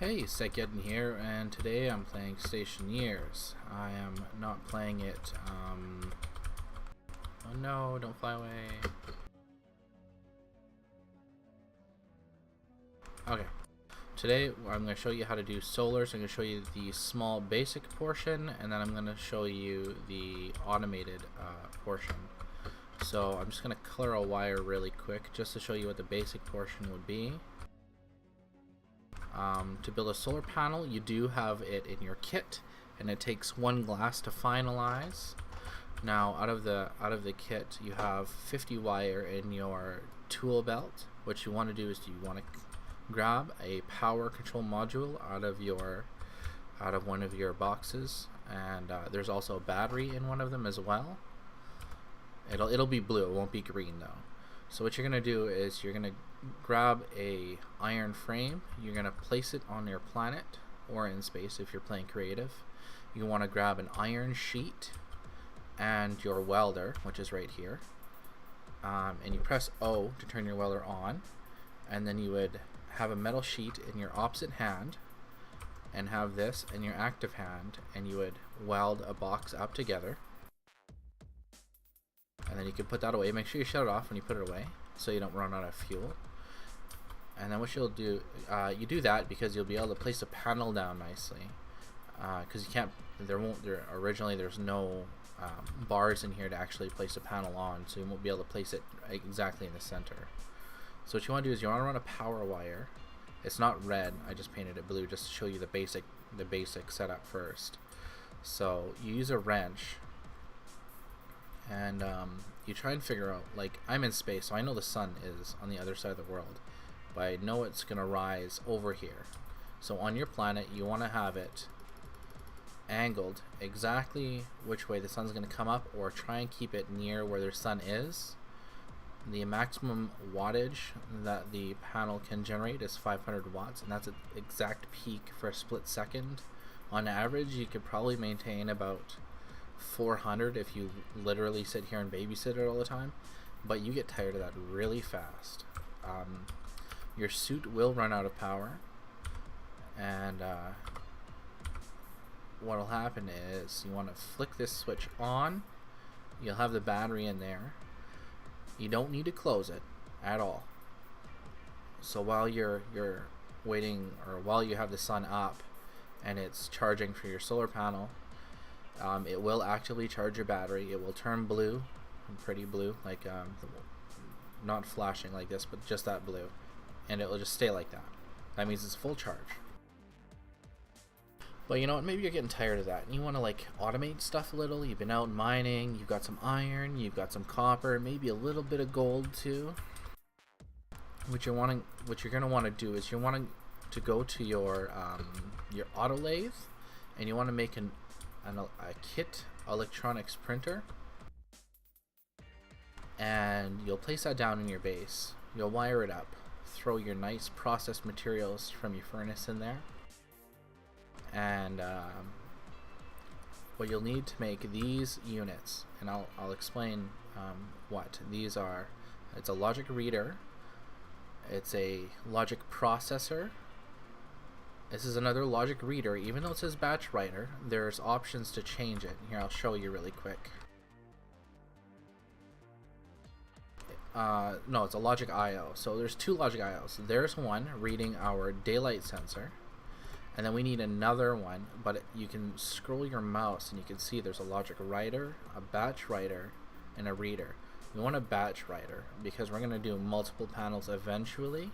Hey, TechGeddon here, and today I'm playing Stationeers. I am not playing it, oh no, don't fly away. Okay, today I'm going to show you how to do solars. I'm going to show you the small basic portion, and then I'm going to show you the automated portion. So I'm just going to color a wire really quick just to show you what the basic portion would be. To build a solar panel, you do have it in your kit, and it takes one glass to finalize. Now, out of the kit, you have 50 wire in your tool belt. What you want to do is you want to grab a power control module out of one of your boxes, and there's also a battery in one of them as well. It'll be blue, it won't be green though. So what you're gonna do is you're gonna grab a iron frame. You're gonna place it on your planet or in space if you're playing creative. You want to grab an iron sheet and your welder, which is right here, and you press O to turn your welder on, and then you would have a metal sheet in your opposite hand and have this in your active hand, and you would weld a box up together. And then you can put that away. Make sure you shut it off when you put it away so you don't run out of fuel. And then what you'll do, you do that because you'll be able to place a panel down nicely. Because you can't, originally there's no bars in here to actually place a panel on, so you won't be able to place it exactly in the center. So what you want to do is you want to run a power wire. It's not red, I just painted it blue just to show you the basic setup first. So you use a wrench, and you try and figure out, like, I'm in space, so I know the sun is on the other side of the world, but I know it's gonna rise over here. So on your planet, you want to have it angled exactly which way the sun's gonna come up, or try and keep it near where the sun is. The maximum wattage that the panel can generate is 500 watts, and that's an exact peak for a split second. On average, you could probably maintain about 400 if you literally sit here and babysit it all the time, but you get tired of that really fast. Your suit will run out of power, and what will happen is you want to flick this switch on. You'll have the battery in there. You don't need to close it at all. So while you're waiting, or while you have the sun up and it's charging for your solar panel, it will actively charge your battery. It will turn blue, pretty blue, like not flashing like this, but just that blue, and it will just stay like that. That means it's full charge. But you know what, maybe you're getting tired of that and you want to like automate stuff a little. You've been out mining, you've got some iron, you've got some copper, maybe a little bit of gold too. What you're gonna want to do is you want to go to your autolathe, and you want to make a kit electronics printer, and you'll place that down in your base. You'll wire it up, throw your nice processed materials from your furnace in there, and what you'll need to make these units, and I'll explain what these are. It's a logic reader, it's a logic processor. This is another logic reader. Even though it says batch writer, there's options to change it. Here, I'll show you really quick. No, it's a logic IO. So there's two logic IOs. There's one reading our daylight sensor, and then we need another one, but you can scroll your mouse and you can see there's a logic writer, a batch writer, and a reader. We want a batch writer because we're going to do multiple panels eventually.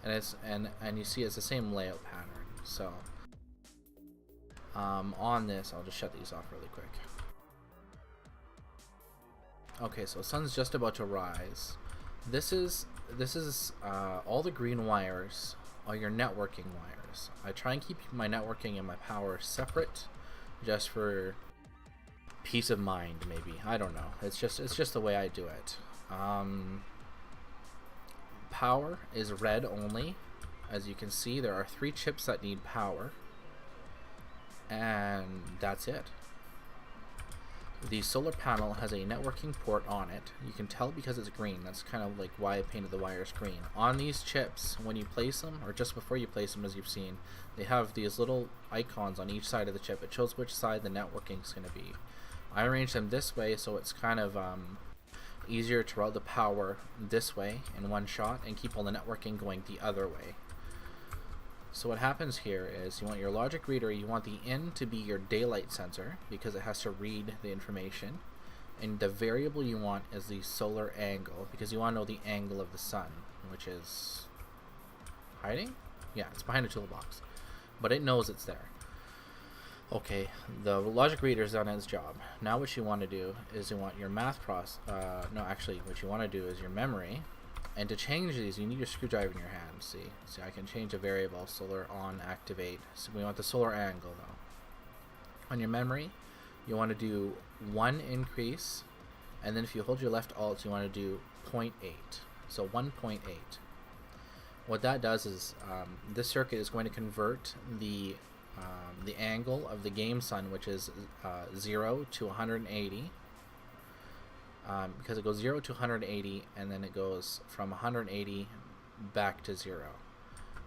And it's and you see it's the same layout pattern. So on this, I'll just shut these off really quick. Okay, so the sun's just about to rise. This is all the green wires are your networking wires. I try and keep my networking and my power separate, just for peace of mind. Maybe, I don't know. It's just the way I do it. Power is red only. As you can see, there are 3 chips that need power, and that's it. The solar panel has a networking port on it. You can tell because it's green. That's kind of like why I painted the wires green. On these chips, when you place them, or just before you place them, as you've seen, they have these little icons on each side of the chip. It shows which side the networking is going to be. I arranged them this way so it's kind of easier to route the power this way in one shot and keep all the networking going the other way. So what happens here is you want your logic reader, you want the in to be your daylight sensor because it has to read the information, and the variable you want is the solar angle because you want to know the angle of the sun, which is hiding? Yeah, it's behind a toolbox, but it knows it's there. Okay, the logic reader's done its job. Now what you want to do is you want your math what you want to do is your memory. And to change these, you need your screwdriver in your hand. See, I can change a variable, solar on, activate. So we want the solar angle though. On your memory, you want to do 1 increase, and then if you hold your left alt, you want to do 0.8. So 1.8. What that does is this circuit is going to convert the angle of the game sun, which is 0 to 180. Because it goes 0 to 180 and then it goes from 180 back to 0,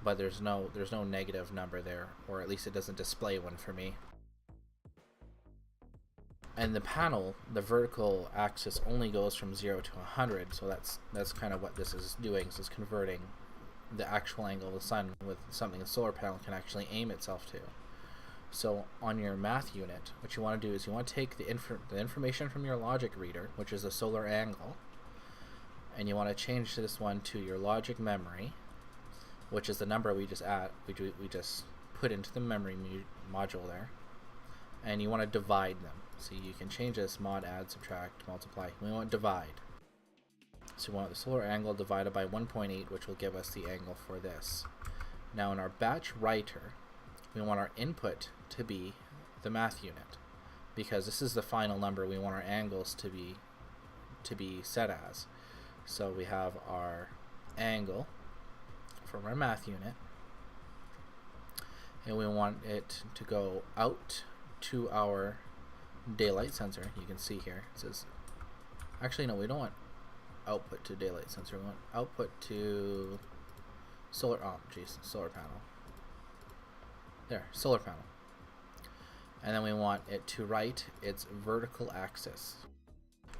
but there's no negative number there, or at least it doesn't display one for me. And the panel, the vertical axis, only goes from 0 to 100, so that's kind of what this is doing. So it's converting the actual angle of the sun with something the solar panel can actually aim itself to. So on your math unit, what you want to do is you want to take the information from your logic reader, which is the solar angle, and you want to change this one to your logic memory, which is the number we just put into the memory module there, and you want to divide them. So you can change this: mod, add, subtract, multiply. We want divide. So we want the solar angle divided by 1.8, which will give us the angle for this. Now in our batch writer, we want our input to be the math unit because this is the final number we want our angles to be set as. So we have our angle from our math unit, and we want it to go out to our daylight sensor. You can see here it says, actually no, we don't want output to daylight sensor, we want output to solar panel. There, solar panel. And then we want it to write its vertical axis.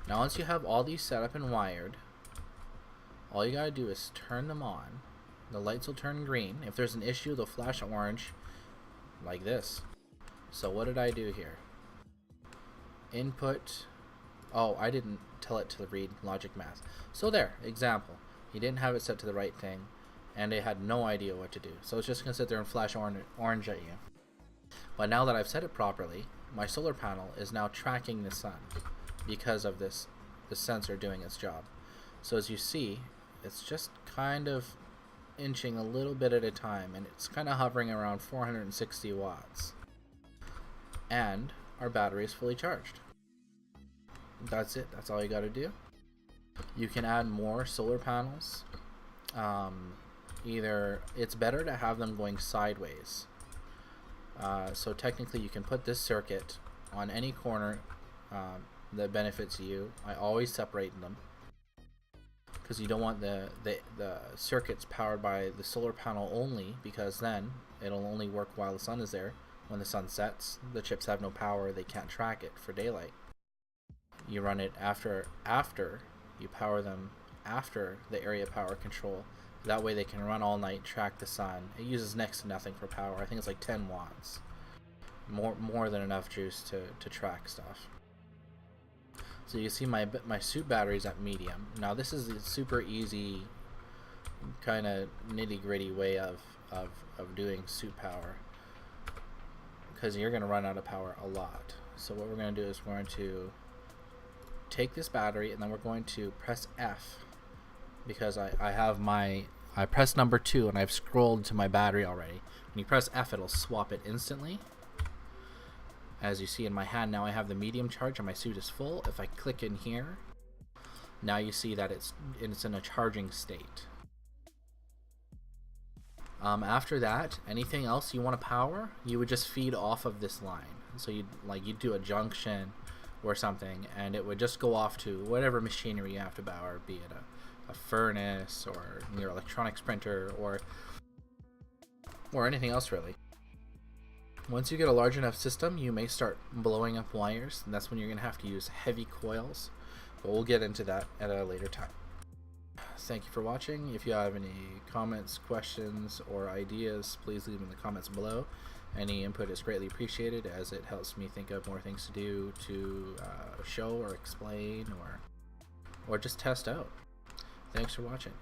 Now once you have all these set up and wired, all you gotta do is turn them on. The lights will turn green. If there's an issue, they'll flash orange like this. So what did I do here? Input. Oh, I didn't tell it to read logic math. So there, example. You didn't have it set to the right thing, and it had no idea what to do. So it's just going to sit there and flash orange at you. But now that I've set it properly, my solar panel is now tracking the sun because of the sensor doing its job. So as you see, it's just kind of inching a little bit at a time, and it's kind of hovering around 460 watts. And our battery is fully charged. That's it. That's all you got to do. You can add more solar panels. Either it's better to have them going sideways. So technically you can put this circuit on any corner that benefits you. I always separate them because you don't want the circuits powered by the solar panel only, because then it'll only work while the sun is there. When the sun sets, the chips have no power, they can't track it for daylight. You run it after you power them after the area power control. That way they can run all night, track the sun. It uses next to nothing for power. I think it's like 10 watts. More than enough juice to track stuff. So you see my suit battery's at medium. Now this is a super easy, kind of nitty-gritty way of doing suit power, because you're going to run out of power a lot. So what we're going to do is we're going to take this battery, and then we're going to press F, because I pressed number 2 and I've scrolled to my battery already. When you press F, it'll swap it instantly. As you see in my hand now, I have the medium charge and my suit is full. If I click in here, now you see that it's in a charging state. After that, anything else you want to power, you would just feed off of this line. So you'd do a junction, or something, and it would just go off to whatever machinery you have to power, be it a furnace or your electronics printer or anything else really. Once you get a large enough system, you may start blowing up wires, and that's when you're going to have to use heavy coils, but we'll get into that at a later time. Thank you for watching. If you have any comments, questions, or ideas, please leave them in the comments below. Any input is greatly appreciated, as it helps me think of more things to do to show or explain or just test out. Thanks for watching.